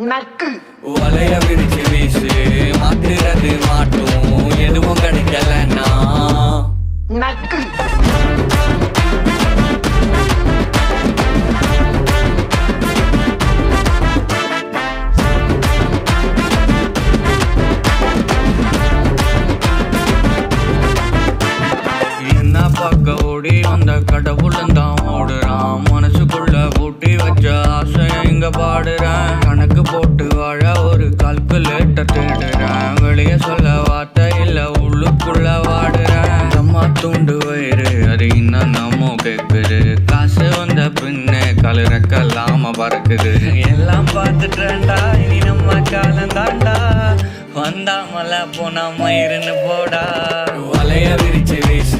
நக்கு வலைய விரிச்சு வீசு மாத்துறது மாட்டும் எதுவும் கிடைக்கலன்னா நக்கு என்ன பார்க்க ஓடி அந்த கடவுளந்தான் ஓடுறான் மனசுக்குள்ள பூட்டி வச்ச ஆசை இங்க பாடுறேன் கணக்கு போட்டு வாழ ஒரு கால்குலேட்டர் தேடுறேன் வெளியே சொல்ல வார்த்தை இல்ல உள்ளுக்குள்ள வாடுறேன் அம்மா தூண்டு வயிறு அது இன்னும் நம்ம கேக்குது காசு வந்த பின்னே கலரக்கல்லாம பறக்குது எல்லாம் பார்த்துட்டேன்டா இனி நம்ம காலம் தாண்டா வந்தா மலை போனா மயிருன்னு போடா வலைய விரிச்சு வீசு